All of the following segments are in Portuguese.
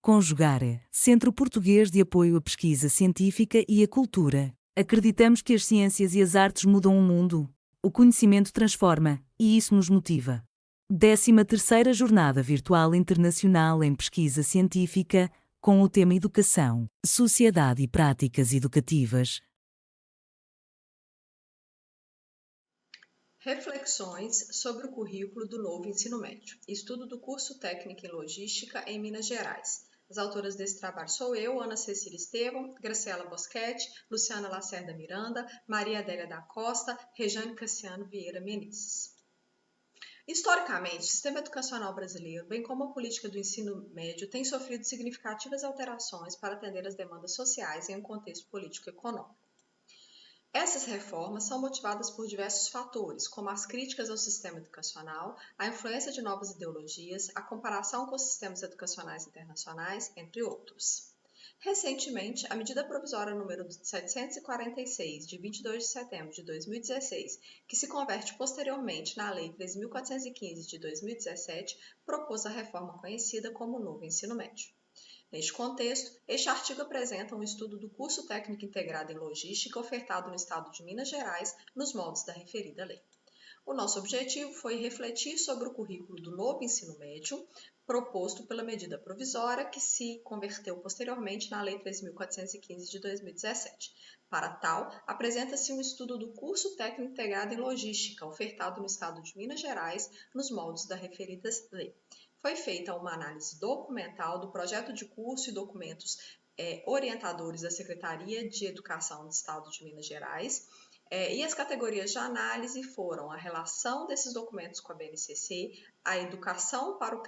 Conjugar, Centro Português de Apoio à Pesquisa Científica e à Cultura. Acreditamos que as ciências e as artes mudam o mundo. O conhecimento transforma, e isso nos motiva. 13ª Jornada Virtual Internacional em Pesquisa Científica, com o tema Educação, Sociedade e Práticas Educativas. Reflexões sobre o currículo do novo ensino médio. Estudo do curso técnico em logística em Minas Gerais. As autoras desse trabalho sou eu, Ana Cecília Estevão, Graciela Boschetti, Luciana Lacerda Miranda, Maria Adélia da Costa, Rejane Cassiano Vieira Menezes. Historicamente, o sistema educacional brasileiro, bem como a política do ensino médio, tem sofrido significativas alterações para atender às demandas sociais em um contexto político-econômico. Essas reformas são motivadas por diversos fatores, como as críticas ao sistema educacional, a influência de novas ideologias, a comparação com os sistemas educacionais internacionais, entre outros. Recentemente, a medida provisória número 746, de 22 de setembro de 2016, que se converte posteriormente na Lei 3.415 de 2017, propôs a reforma conhecida como Novo Ensino Médio. Neste contexto, este artigo apresenta um estudo do curso técnico integrado em logística ofertado no estado de Minas Gerais nos moldes da referida lei. O nosso objetivo foi refletir sobre o currículo do novo ensino médio, proposto pela medida provisória que se converteu posteriormente na Lei 3.415 de 2017. Para tal, apresenta-se um estudo do curso técnico integrado em logística ofertado no estado de Minas Gerais nos moldes da referida lei. Foi feita uma análise documental do projeto de curso e documentos orientadores da Secretaria de Educação do Estado de Minas Gerais, e as categorias de análise foram a relação desses documentos com a BNCC, a educação para o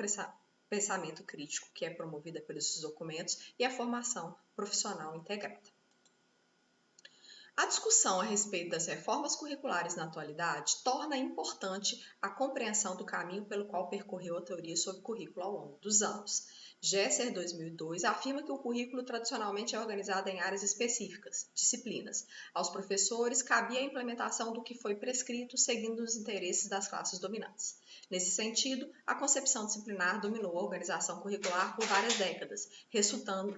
pensamento crítico, que é promovida pelos documentos, e a formação profissional integrada. A discussão a respeito das reformas curriculares na atualidade torna importante a compreensão do caminho pelo qual percorreu a teoria sobre o currículo ao longo dos anos. Gesser, 2002, afirma que o currículo tradicionalmente é organizado em áreas específicas, disciplinas. Aos professores cabia a implementação do que foi prescrito seguindo os interesses das classes dominantes. Nesse sentido, a concepção disciplinar dominou a organização curricular por várias décadas, resultando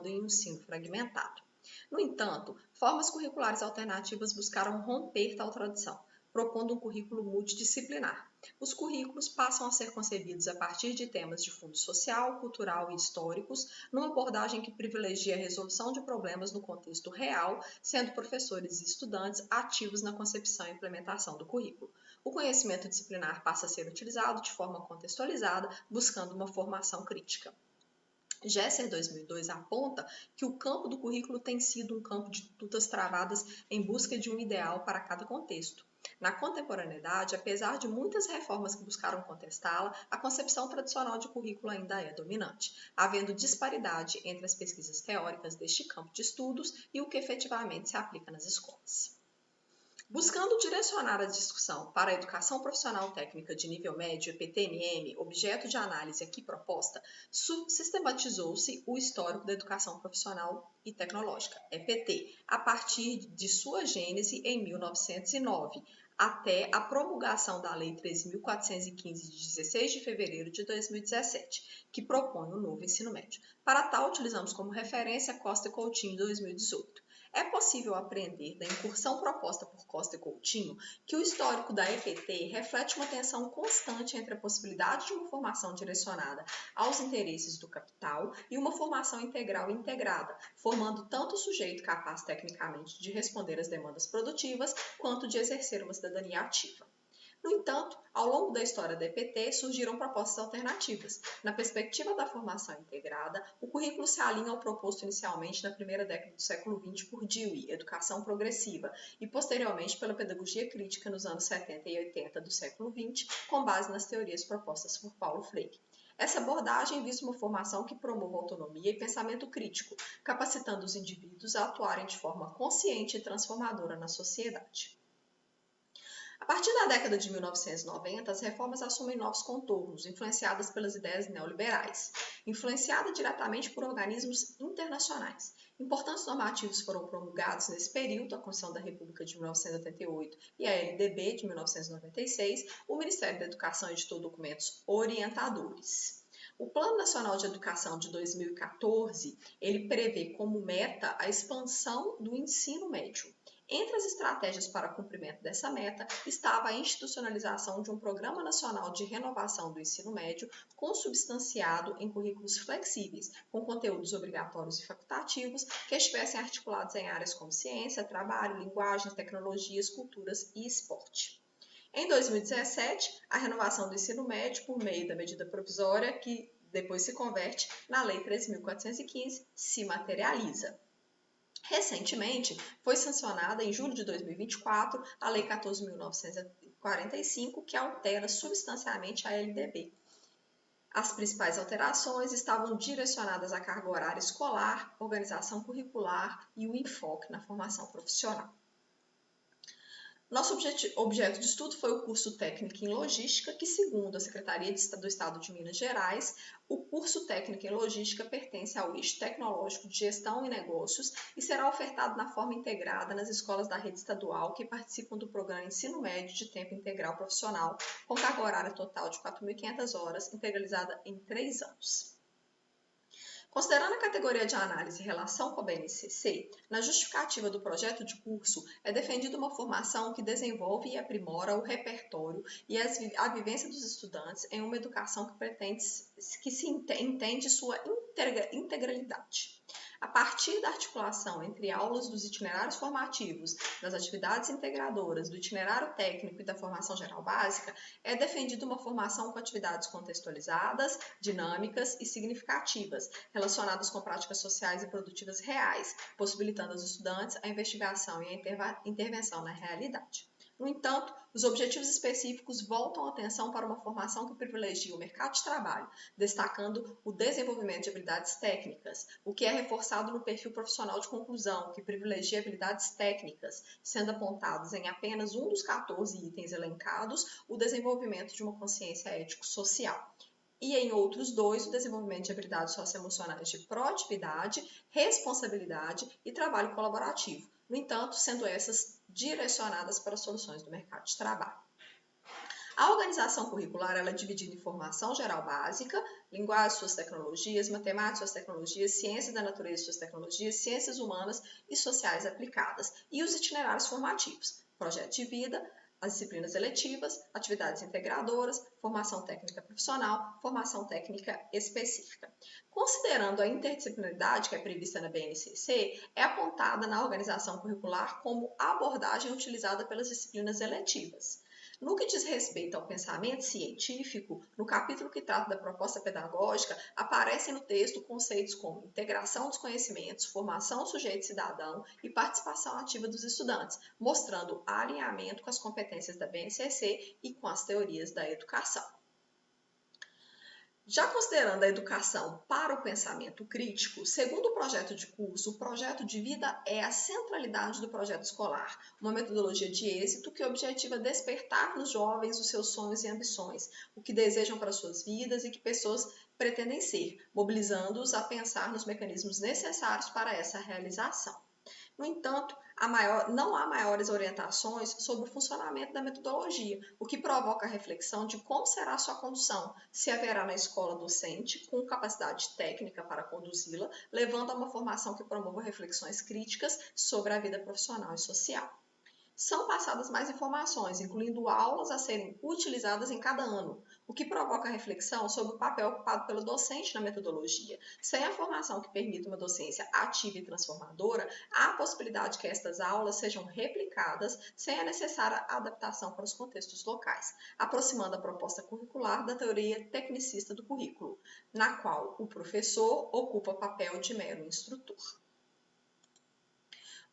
em um ensino fragmentado. No entanto, formas curriculares alternativas buscaram romper tal tradição, propondo um currículo multidisciplinar. Os currículos passam a ser concebidos a partir de temas de fundo social, cultural e históricos, numa abordagem que privilegia a resolução de problemas no contexto real, sendo professores e estudantes ativos na concepção e implementação do currículo. O conhecimento disciplinar passa a ser utilizado de forma contextualizada, buscando uma formação crítica. Gesser, 2002, aponta que o campo do currículo tem sido um campo de lutas travadas em busca de um ideal para cada contexto. Na contemporaneidade, apesar de muitas reformas que buscaram contestá-la, a concepção tradicional de currículo ainda é dominante, havendo disparidade entre as pesquisas teóricas deste campo de estudos e o que efetivamente se aplica nas escolas. Buscando direcionar a discussão para a educação profissional técnica de nível médio, EPTNM, objeto de análise aqui proposta, sistematizou-se o histórico da educação profissional e tecnológica, EPT, a partir de sua gênese em 1909, até a promulgação da Lei 3.415, de 16 de fevereiro de 2017, que propõe o novo ensino médio. Para tal, utilizamos como referência Costa e Coutinho, de 2018. É possível aprender da incursão proposta por Costa e Coutinho que o histórico da EPT reflete uma tensão constante entre a possibilidade de uma formação direcionada aos interesses do capital e uma formação integral e integrada, formando tanto o sujeito capaz tecnicamente de responder às demandas produtivas quanto de exercer uma cidadania ativa. No entanto, ao longo da história da EPT surgiram propostas alternativas. Na perspectiva da formação integrada, o currículo se alinha ao proposto inicialmente na primeira década do século XX por Dewey, Educação Progressiva, e posteriormente pela pedagogia crítica nos anos 70 e 80 do século XX, com base nas teorias propostas por Paulo Freire. Essa abordagem visa uma formação que promova autonomia e pensamento crítico, capacitando os indivíduos a atuarem de forma consciente e transformadora na sociedade. A partir da década de 1990, as reformas assumem novos contornos, influenciadas pelas ideias neoliberais, influenciada diretamente por organismos internacionais. Importantes normativos foram promulgados nesse período, a Constituição da República de 1988 e a LDB de 1996. O Ministério da Educação editou documentos orientadores. O Plano Nacional de Educação de 2014, ele prevê como meta a expansão do ensino médio. Entre as estratégias para cumprimento dessa meta estava a institucionalização de um Programa Nacional de Renovação do Ensino Médio, consubstanciado em currículos flexíveis, com conteúdos obrigatórios e facultativos que estivessem articulados em áreas como ciência, trabalho, linguagens, tecnologias, culturas e esporte. Em 2017, a renovação do ensino médio por meio da medida provisória, que depois se converte na Lei 13.415, se materializa. Recentemente, foi sancionada em julho de 2024 a Lei 14.945, que altera substancialmente a LDB. As principais alterações estavam direcionadas à carga horária escolar, organização curricular e o enfoque na formação profissional. Nosso objeto de estudo foi o curso técnico em logística, que, segundo a Secretaria do Estado de Minas Gerais, o curso técnico em logística pertence ao eixo tecnológico de gestão e negócios e será ofertado na forma integrada nas escolas da rede estadual que participam do programa Ensino Médio de Tempo Integral Profissional, com carga horária total de 4.500 horas, integralizada em 3 anos. Considerando a categoria de análise em relação com a BNCC, na justificativa do projeto de curso é defendida uma formação que desenvolve e aprimora o repertório e a vivência dos estudantes em uma educação que se entende sua integralidade. A partir da articulação entre aulas dos itinerários formativos, das atividades integradoras, do itinerário técnico e da formação geral básica, é defendida uma formação com atividades contextualizadas, dinâmicas e significativas, relacionadas com práticas sociais e produtivas reais, possibilitando aos estudantes a investigação e a intervenção na realidade. No entanto, os objetivos específicos voltam a atenção para uma formação que privilegia o mercado de trabalho, destacando o desenvolvimento de habilidades técnicas, o que é reforçado no perfil profissional de conclusão, que privilegia habilidades técnicas, sendo apontados em apenas um dos 14 itens elencados o desenvolvimento de uma consciência ético-social. E em outros 2, o desenvolvimento de habilidades socioemocionais de proatividade, responsabilidade e trabalho colaborativo. No entanto, sendo essas direcionadas para soluções do mercado de trabalho. A organização curricular ela é dividida em formação geral básica, linguagem e suas tecnologias, matemática e suas tecnologias, ciências da natureza e suas tecnologias, ciências humanas e sociais aplicadas, e os itinerários formativos, projeto de vida, as disciplinas eletivas, atividades integradoras, formação técnica profissional, formação técnica específica. Considerando a interdisciplinaridade que é prevista na BNCC, é apontada na organização curricular como a abordagem utilizada pelas disciplinas eletivas. No que diz respeito ao pensamento científico, no capítulo que trata da proposta pedagógica, aparecem no texto conceitos como integração dos conhecimentos, formação do sujeito cidadão e participação ativa dos estudantes, mostrando alinhamento com as competências da BNCC e com as teorias da educação. Já considerando a educação para o pensamento crítico, segundo o projeto de curso, o projeto de vida é a centralidade do projeto escolar, uma metodologia de êxito que objetiva despertar nos jovens os seus sonhos e ambições, o que desejam para suas vidas e que pessoas pretendem ser, mobilizando-os a pensar nos mecanismos necessários para essa realização. No entanto, não há maiores orientações sobre o funcionamento da metodologia, o que provoca a reflexão de como será sua condução, se haverá na escola docente com capacidade técnica para conduzi-la, levando a uma formação que promova reflexões críticas sobre a vida profissional e social. São passadas mais informações, incluindo aulas a serem utilizadas em cada ano, o que provoca reflexão sobre o papel ocupado pelo docente na metodologia. Sem a formação que permita uma docência ativa e transformadora, há a possibilidade que estas aulas sejam replicadas sem a necessária adaptação para os contextos locais, aproximando a proposta curricular da teoria tecnicista do currículo, na qual o professor ocupa o papel de mero instrutor.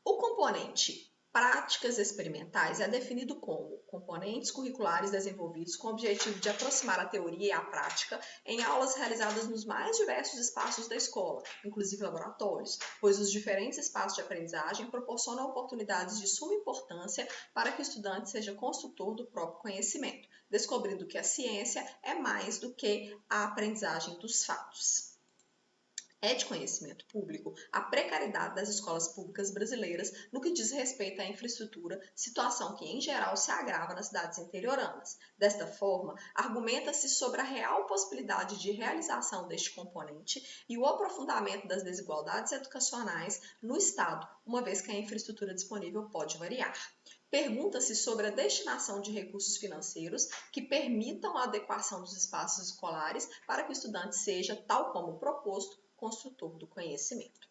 O componente práticas experimentais é definido como componentes curriculares desenvolvidos com o objetivo de aproximar a teoria e a prática em aulas realizadas nos mais diversos espaços da escola, inclusive laboratórios, pois os diferentes espaços de aprendizagem proporcionam oportunidades de suma importância para que o estudante seja construtor do próprio conhecimento, descobrindo que a ciência é mais do que a aprendizagem dos fatos. É de conhecimento público a precariedade das escolas públicas brasileiras no que diz respeito à infraestrutura, situação que, em geral, se agrava nas cidades interioranas. Desta forma, argumenta-se sobre a real possibilidade de realização deste componente e o aprofundamento das desigualdades educacionais no Estado, uma vez que a infraestrutura disponível pode variar. Pergunta-se sobre a destinação de recursos financeiros que permitam a adequação dos espaços escolares para que o estudante seja, tal como proposto, construtor do conhecimento.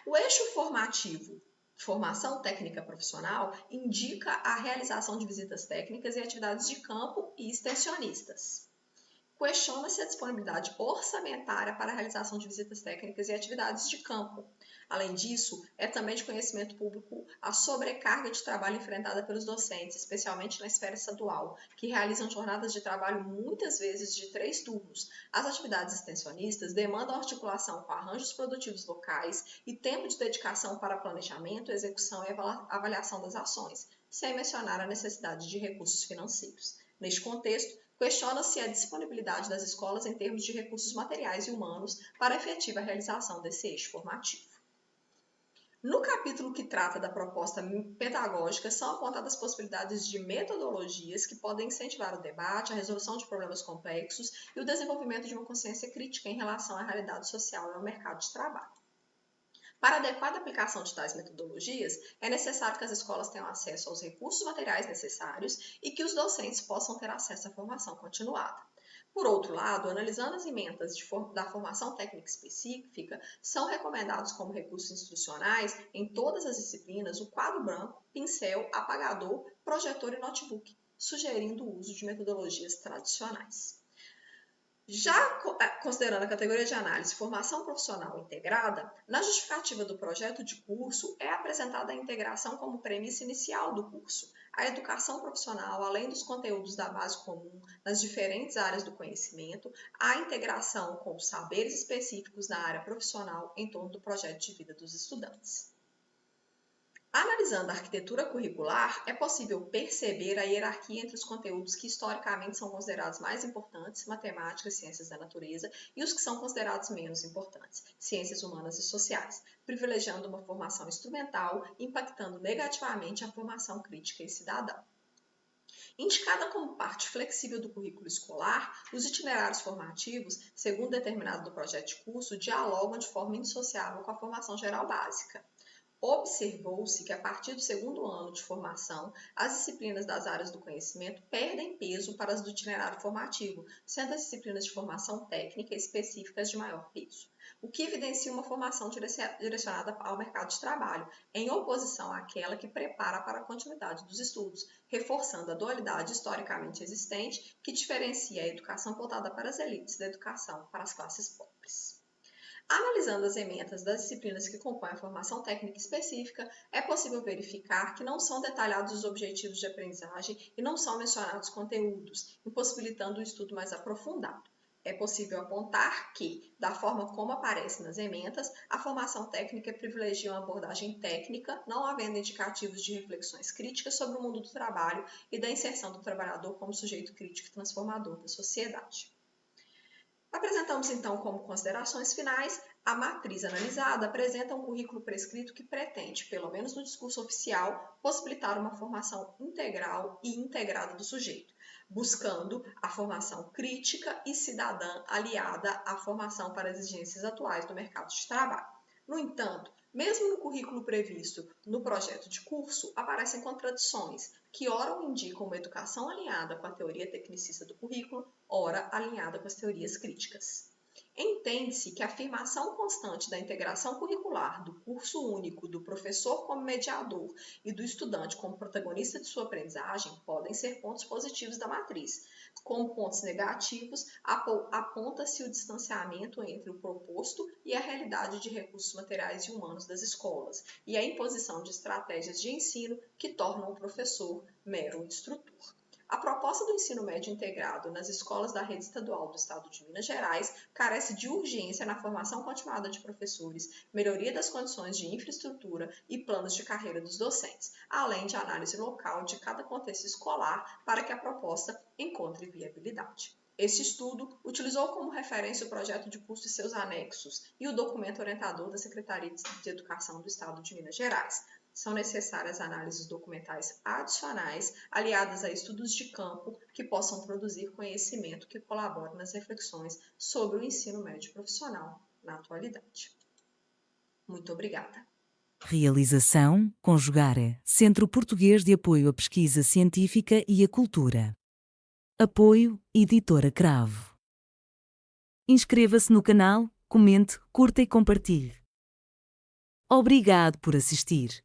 O eixo formativo, formação técnica profissional, indica a realização de visitas técnicas e atividades de campo e extensionistas. Questiona-se a disponibilidade orçamentária para a realização de visitas técnicas e atividades de campo. Além disso, é também de conhecimento público a sobrecarga de trabalho enfrentada pelos docentes, especialmente na esfera estadual, que realizam jornadas de trabalho muitas vezes de 3 turnos. As atividades extensionistas demandam articulação com arranjos produtivos locais e tempo de dedicação para planejamento, execução e avaliação das ações, sem mencionar a necessidade de recursos financeiros. Neste contexto, questiona-se a disponibilidade das escolas em termos de recursos materiais e humanos para a efetiva realização desse eixo formativo. No capítulo que trata da proposta pedagógica, são apontadas possibilidades de metodologias que podem incentivar o debate, a resolução de problemas complexos e o desenvolvimento de uma consciência crítica em relação à realidade social e ao mercado de trabalho. Para a adequada aplicação de tais metodologias, é necessário que as escolas tenham acesso aos recursos materiais necessários e que os docentes possam ter acesso à formação continuada. Por outro lado, analisando as emendas da formação técnica específica, são recomendados como recursos instrucionais, em todas as disciplinas, o quadro branco, pincel, apagador, projetor e notebook, sugerindo o uso de metodologias tradicionais. Já considerando a categoria de análise formação profissional integrada, na justificativa do projeto de curso é apresentada a integração como premissa inicial do curso, a educação profissional, além dos conteúdos da base comum nas diferentes áreas do conhecimento, a integração com os saberes específicos na área profissional em torno do projeto de vida dos estudantes. Analisando a arquitetura curricular, é possível perceber a hierarquia entre os conteúdos que historicamente são considerados mais importantes, matemática e ciências da natureza, e os que são considerados menos importantes, ciências humanas e sociais, privilegiando uma formação instrumental, impactando negativamente a formação crítica e cidadã. Indicada como parte flexível do currículo escolar, os itinerários formativos, segundo determinado do projeto de curso, dialogam de forma indissociável com a formação geral básica. Observou-se que, a partir do segundo ano de formação, as disciplinas das áreas do conhecimento perdem peso para as do itinerário formativo, sendo as disciplinas de formação técnica específicas de maior peso, o que evidencia uma formação direcionada ao mercado de trabalho, em oposição àquela que prepara para a continuidade dos estudos, reforçando a dualidade historicamente existente que diferencia a educação voltada para as elites da educação para as classes pobres. Analisando as emendas das disciplinas que compõem a formação técnica específica, é possível verificar que não são detalhados os objetivos de aprendizagem e não são mencionados conteúdos, impossibilitando um estudo mais aprofundado. É possível apontar que, da forma como aparece nas emendas, a formação técnica privilegia uma abordagem técnica, não havendo indicativos de reflexões críticas sobre o mundo do trabalho e da inserção do trabalhador como sujeito crítico e transformador da sociedade. Apresentamos então como considerações finais, a matriz analisada apresenta um currículo prescrito que pretende, pelo menos no discurso oficial, possibilitar uma formação integral e integrada do sujeito, buscando a formação crítica e cidadã aliada à formação para as exigências atuais do mercado de trabalho. No entanto, mesmo no currículo previsto no projeto de curso, aparecem contradições, que ora o indicam uma educação alinhada com a teoria tecnicista do currículo, ora alinhada com as teorias críticas. Entende-se que a afirmação constante da integração curricular, do curso único, do professor como mediador e do estudante como protagonista de sua aprendizagem podem ser pontos positivos da matriz. Como pontos negativos, aponta-se o distanciamento entre o proposto e a realidade de recursos materiais e humanos das escolas, e a imposição de estratégias de ensino que tornam o professor mero instrutor. A proposta do ensino médio integrado nas escolas da rede estadual do Estado de Minas Gerais carece de urgência na formação continuada de professores, melhoria das condições de infraestrutura e planos de carreira dos docentes, além de análise local de cada contexto escolar para que a proposta encontre viabilidade. Esse estudo utilizou como referência o projeto de curso e seus anexos e o documento orientador da Secretaria de Educação do Estado de Minas Gerais. São necessárias análises documentais adicionais, aliadas a estudos de campo que possam produzir conhecimento que colabore nas reflexões sobre o ensino médio profissional na atualidade. Muito obrigada. Realização: Conjugare, Centro Português de Apoio à Pesquisa Científica e à Cultura. Apoio: Editora Cravo. Inscreva-se no canal, comente, curta e compartilhe. Obrigado por assistir.